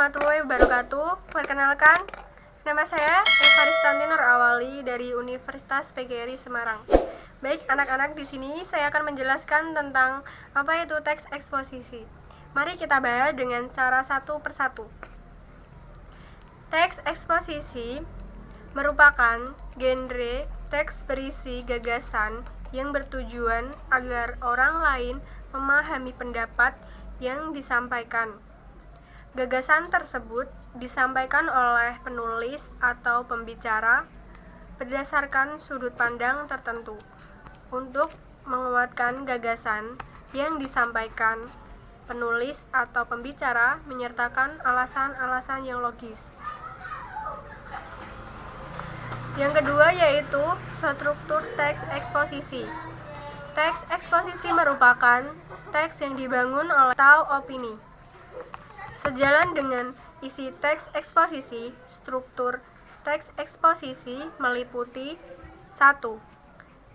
warahmatullahi wabarakatuh. Perkenalkan, nama saya Eva Ristanti Nur Awali dari Universitas PGRI Semarang. Baik, anak-anak, di sini saya akan menjelaskan tentang apa itu teks eksposisi. Mari kita bahas dengan cara satu persatu. Teks eksposisi merupakan genre teks berisi gagasan yang bertujuan agar orang lain memahami pendapat yang disampaikan. Gagasan tersebut disampaikan oleh penulis atau pembicara berdasarkan sudut pandang tertentu. Untuk menguatkan gagasan yang disampaikan, penulis atau pembicara menyertakan alasan-alasan yang logis. Yang kedua yaitu struktur teks eksposisi. Teks eksposisi merupakan teks yang dibangun oleh atau opini. Sejalan dengan isi teks eksposisi, struktur teks eksposisi meliputi 1.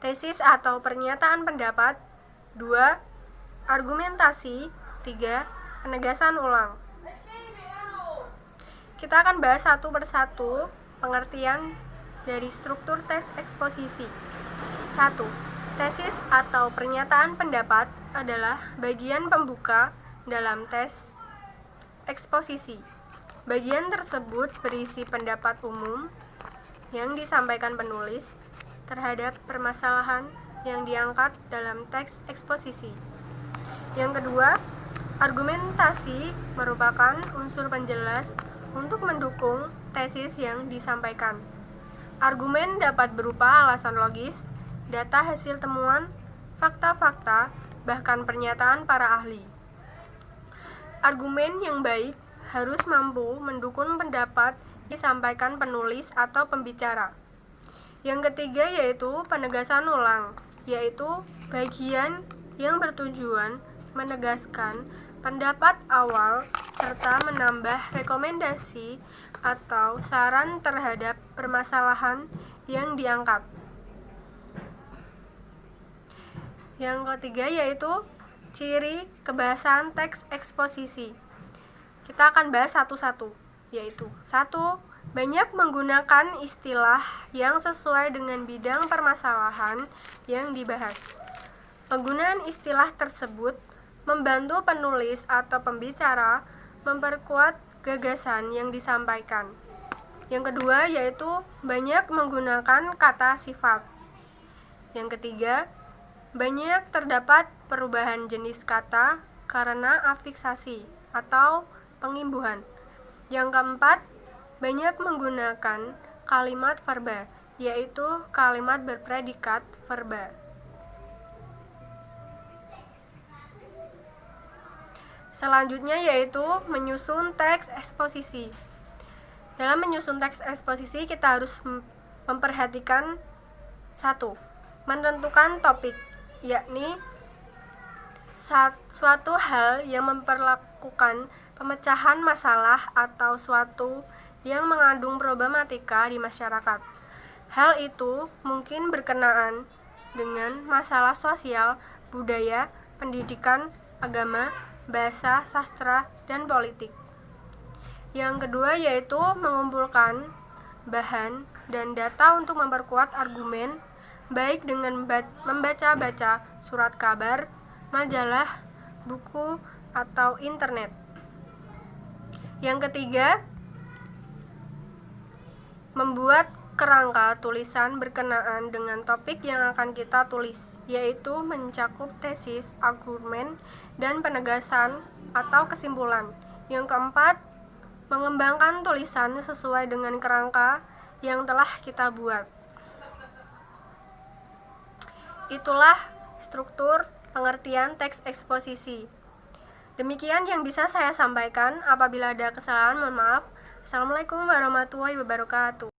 Tesis atau pernyataan pendapat, 2. Argumentasi, 3. Penegasan ulang. Kita akan bahas satu persatu pengertian dari struktur teks eksposisi. 1. Tesis atau pernyataan pendapat adalah bagian pembuka dalam teks eksposisi. Bagian tersebut berisi pendapat umum yang disampaikan penulis terhadap permasalahan yang diangkat dalam teks eksposisi. Yang kedua, argumentasi merupakan unsur penjelas untuk mendukung tesis yang disampaikan. Argumen dapat berupa alasan logis, data hasil temuan, fakta-fakta, bahkan pernyataan para ahli. Argumen yang baik harus mampu mendukung pendapat disampaikan penulis atau pembicara. Yang ketiga yaitu penegasan ulang, yaitu bagian yang bertujuan menegaskan pendapat awal serta menambah rekomendasi atau saran terhadap permasalahan yang diangkat. Yang ketiga yaitu ciri kebahasan teks eksposisi. Kita akan bahas satu-satu, yaitu 1. Banyak menggunakan istilah yang sesuai dengan bidang permasalahan yang dibahas. Penggunaan istilah tersebut membantu penulis atau pembicara memperkuat gagasan yang disampaikan. Yang kedua yaitu banyak menggunakan kata sifat. Yang ketiga, banyak terdapat perubahan jenis kata karena afiksasi atau pengimbuhan. Yang keempat, banyak menggunakan kalimat verba, yaitu kalimat berpredikat verba. Selanjutnya yaitu menyusun teks eksposisi. Dalam menyusun teks eksposisi kita harus memperhatikan 1. Menentukan topik, yakni suatu hal yang memperlakukan pemecahan masalah atau suatu yang mengandung problematika di masyarakat. Hal itu mungkin berkenaan dengan masalah sosial, budaya, pendidikan, agama, bahasa, sastra, dan politik. Yang kedua yaitu mengumpulkan bahan dan data untuk memperkuat argumen, baik dengan membaca-baca surat kabar, majalah, buku, atau internet. Yang ketiga, membuat kerangka tulisan berkenaan dengan topik yang akan kita tulis, yaitu mencakup tesis, argumen, dan penegasan atau kesimpulan. Yang keempat, mengembangkan tulisan sesuai dengan kerangka yang telah kita buat. Itulah struktur pengertian teks eksposisi. Demikian yang bisa saya sampaikan. Apabila ada kesalahan, mohon maaf. Assalamualaikum warahmatullahi wabarakatuh.